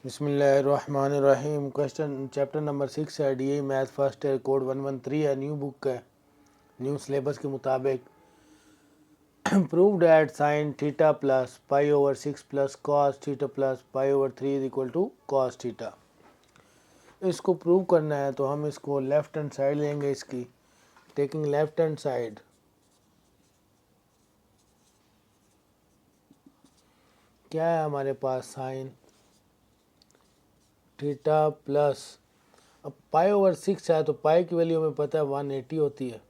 बिस्मिल्लाहिर्रहमानिर्रहीम। Question chapter number 6 है, D math first year code 113 है, न्यू बुक है, न्यू सिलेबस के मुताबिक। Prove that sine theta plus pi over 6 plus cos theta plus pi over 3 is equal to cos theta. इसको prove करना है तो हम इसको लेफ्ट हैंड साइड लेंगे इसकी। टेकिंग लेफ्ट हैंड साइड, क्या है हमारे पास, साइन थीटा प्लस, अब पाई ओवर 6 है तो पाई की वैल्यू हमें पता है 180 होती है,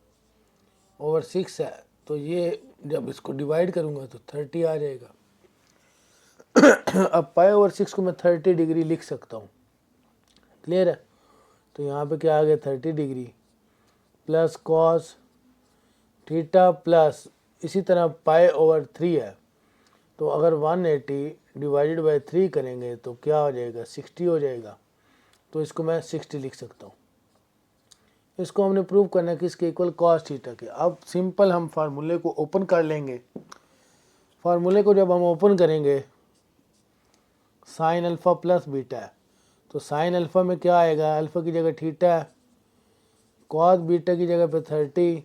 ओवर 6 है तो ये जब इसको डिवाइड करूँगा तो 30 आ जाएगा। अब पाई ओवर 6 को मैं 30 डिग्री लिख सकता हूँ, क्लियर है। तो यहाँ पे क्या आ गया, 30 degree plus cos theta plus, इसी तरह पाई ओवर 3 है तो अगर 180 डिवाइडेड बाई 3 करेंगे तो क्या हो जाएगा, 60 हो जाएगा। तो इसको मैं 60 लिख सकता हूँ। इसको हमने प्रूव करना है कि इसके इक्वल कॉस थीटा के। अब सिंपल हम फार्मूले को ओपन कर लेंगे। फार्मूले को जब हम ओपन करेंगे, साइन अल्फ़ा प्लस बीटा है तो साइन अल्फ़ा में क्या आएगा, अल्फ़ा की जगह थीटा है, कॉस बीटा की जगह पे 30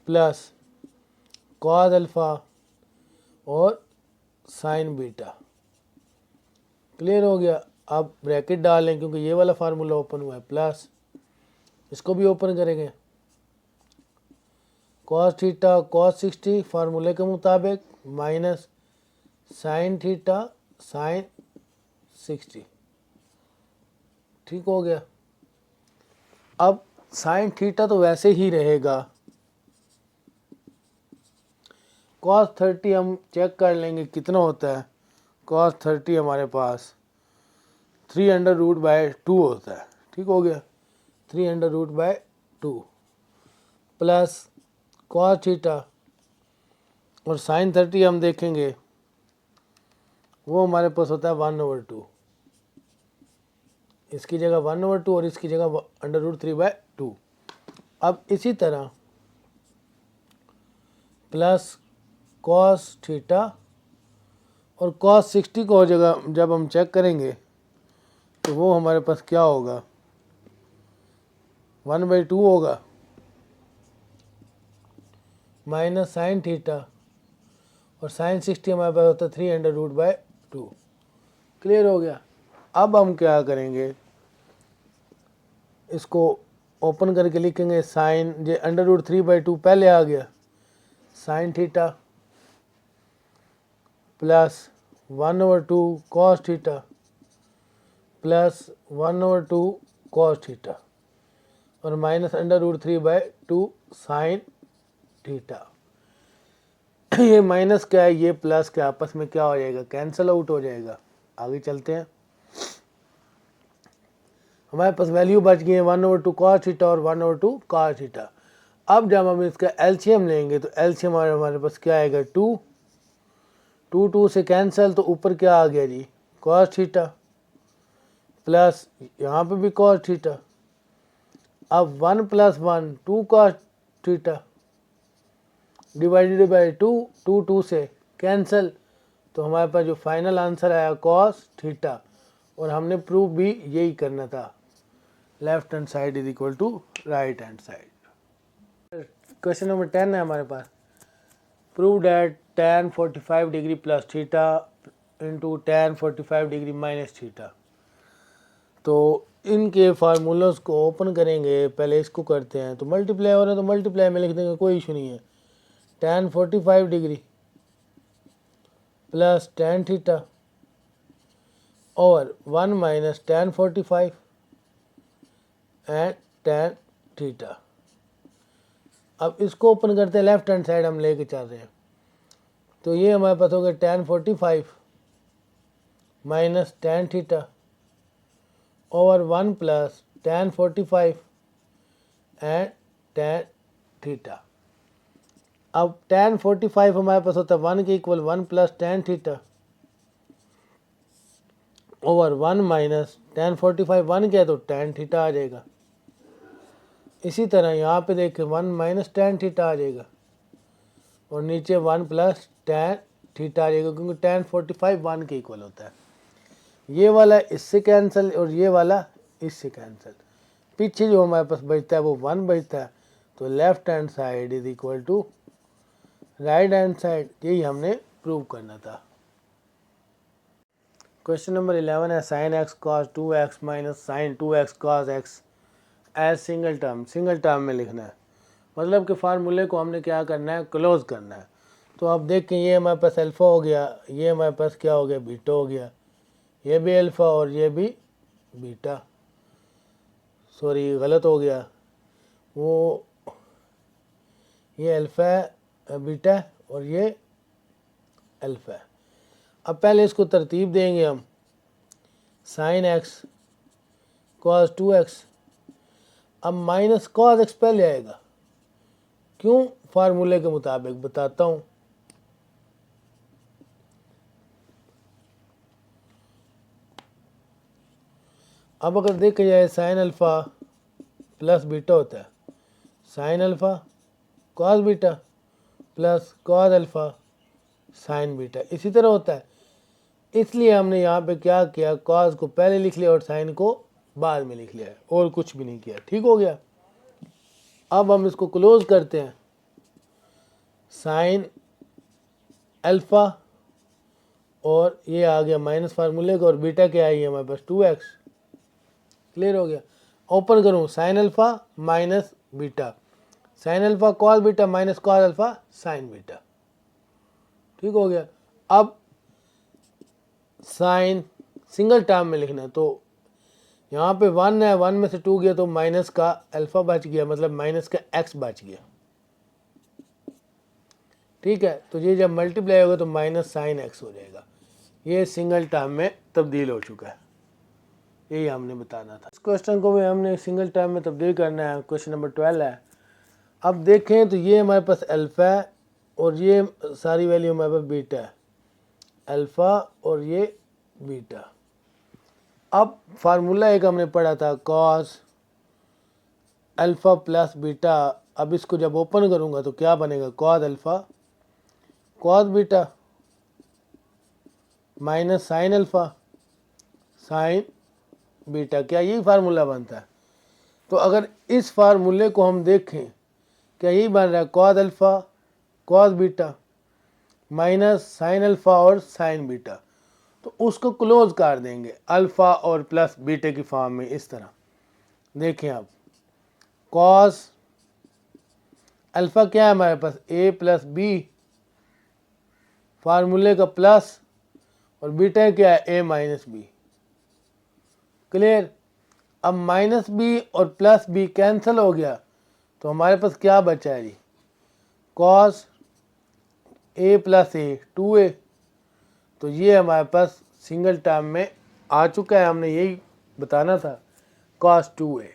प्लस कॉस अल्फ़ा और साइन बीटा। क्लियर हो गया। अब ब्रैकेट डाल लें क्योंकि ये वाला फार्मूला ओपन हुआ है, प्लस इसको भी ओपन करेंगे, कॉस थीटा कॉस 60 फार्मूले के मुताबिक माइनस साइन थीटा साइन 60। ठीक हो गया। अब साइन थीटा तो वैसे ही रहेगा, कॉस 30 हम चेक कर लेंगे कितना होता है। कॉस 30 हमारे पास 3√2 होता है। ठीक हो गया, 3√2 प्लस कॉस थीटा और साइन 30 हम देखेंगे वो हमारे पास होता है 1/2। इसकी जगह 1/2 और इसकी जगह √3/2। अब इसी तरह प्लस कॉस थीटा और कॉस 60 को जगह जब हम चेक करेंगे तो वो हमारे पास क्या होगा, 1/2 होगा माइनस साइन थीटा और साइन 60 हमारे पास होता है 300√2। क्लियर हो गया। अब हम क्या करेंगे, इसको ओपन करके लिखेंगे, साइन जे √3/2 पहले आ गया, sign theta plus 1/2 cos theta plus 1/2 cos theta और माइनस √3/2 साइन थीटा। ये माइनस क्या है, ये प्लस क्या, आपस में क्या हो जाएगा, कैंसिल आउट हो जाएगा। आगे चलते हैं। हमारे पास वैल्यू बच गई है 1/2 कॉस थीटा और 1/2 कॉस थीटा। अब जब हम इसका एलसीएम लेंगे तो एलसीएम हमारे पास क्या आएगा, 2 से कैंसिल, तो ऊपर क्या आ गया जी, कॉस थीटा प्लस यहाँ पे भी कॉस थीटा। अब 1 + 1 2 कॉस थीटा डिवाइडेड बाई 2 से कैंसिल, तो हमारे पास जो फाइनल आंसर आया कॉस थीटा। और हमने प्रूव भी यही करना था, left hand side is equal to right hand side. Question number 10 है हमारे पास, prove that tan 45 degree plus theta into tan 45 degree minus theta. तो इनके फार्मूलोज को ओपन करेंगे, पहले इसको करते हैं। तो मल्टीप्लाई हो रहा है तो मल्टीप्लाई में लिख देंगे, कोई इशू नहीं है। tan 45 degree plus tan theta और 1 minus tan 45 and tan theta. अब इसको ओपन करते हैं, लेफ्ट हैंड साइड हम लेके चल रहे हैं। तो ये हमारे पास हो गया tan 45 minus tan theta over 1 plus tan 45 and tan theta. अब tan 45 हमारे पास होता है 1 के equal 1 plus tan theta over 1 minus tan 45 1 क्या है तो tan थीटा आ जाएगा। इसी तरह यहाँ पे देखें 1 माइनस tan थीटा आ जाएगा और नीचे 1 प्लस tan थीटा आ जाएगा, क्योंकि tan 45 1 के इक्वल होता है। ये वाला इससे कैंसिल और ये वाला इससे कैंसिल। पीछे जो हमारे पास बचता है वो 1 बचता है, तो left hand side is equal to right hand side. यही हमने प्रूव करना था। क्वेश्चन नंबर 11 है sine x cos 2x minus sine 2x cos x as single term. Single term में लिखना है, मतलब कि फार्मूले को हमने क्या करना है, क्लोज करना है। तो आप देखें ये हमारे पास अल्फ़ा हो गया, ये हमारे पास क्या हो गया, बीटा हो गया, ये भी अल्फ़ा और ये भी बीटा, सॉरी गलत हो गया, वो ये अल्फ़ा है बीटा है और ये अल्फ़ा है। अब पहले इसको तरतीब देंगे हम, साइन एक्स कॉस 2x, अब माइनस कॉस एक्स पहले आएगा, क्यों, फार्मूले के मुताबिक बताता हूँ। अब अगर देखा जाए साइन अल्फ़ा प्लस बीटा होता है, sine alpha cos beta plus cos alpha sine beta, इसी तरह होता है। इसलिए हमने यहाँ पे क्या किया, कॉस को पहले लिख लिया और साइन को बाद में लिख लिया है, और कुछ भी नहीं किया। ठीक हो गया। अब हम इसको क्लोज करते हैं, साइन अल्फ़ा और ये आ गया माइनस फार्मूले का, और बीटा क्या आई है हमारे पास 2x। क्लियर हो गया। ओपन करूँ, sine alpha minus beta, sine alpha cos beta minus cos alpha sine beta. ठीक हो गया। अब साइन सिंगल टर्म में लिखना है, तो यहाँ पे 1 है, 1 में से 2 गया तो माइनस का अल्फ़ा बच गया, मतलब माइनस का x बच गया। ठीक है, तो ये जब मल्टीप्लाई होगा तो माइनस साइन एक्स हो जाएगा। ये सिंगल टर्म में तब्दील हो चुका है, यही हमने बताना था। इस क्वेश्चन को भी हमने सिंगल टर्म में तब्दील करना है। क्वेश्चन नंबर 12 है। अब देखें तो ये हमारे पास अल्फ़ा है और ये सारी वैल्यू हमारे पास बीटा है, अल्फ़ा और ये बीटा। अब फार्मूला एक हमने पढ़ा था कॉस अल्फ़ा प्लस बीटा। अब इसको जब ओपन करूँगा तो क्या बनेगा, cos alpha cos beta minus sine alpha sine beta. क्या यही फार्मूला बनता है? तो अगर इस फार्मूले को हम देखें, क्या यही बन रहा है, cos alpha cos beta minus sine alpha और साइन बीटा। तो उसको क्लोज कर देंगे अल्फ़ा और प्लस बीटे की फॉर्म में, इस तरह। देखें आप, कॉस अल्फ़ा क्या है हमारे पास, a प्लस बी, फार्मूले का प्लस, और बीटा क्या है, a माइनस बी। क्लियर। अब माइनस बी और प्लस बी कैंसिल हो गया, तो हमारे पास क्या बचा है जी, cos a plus a 2a। तो ये हमारे पास सिंगल टर्म में आ चुका है, हमने यही बताना था, कॉस 2a।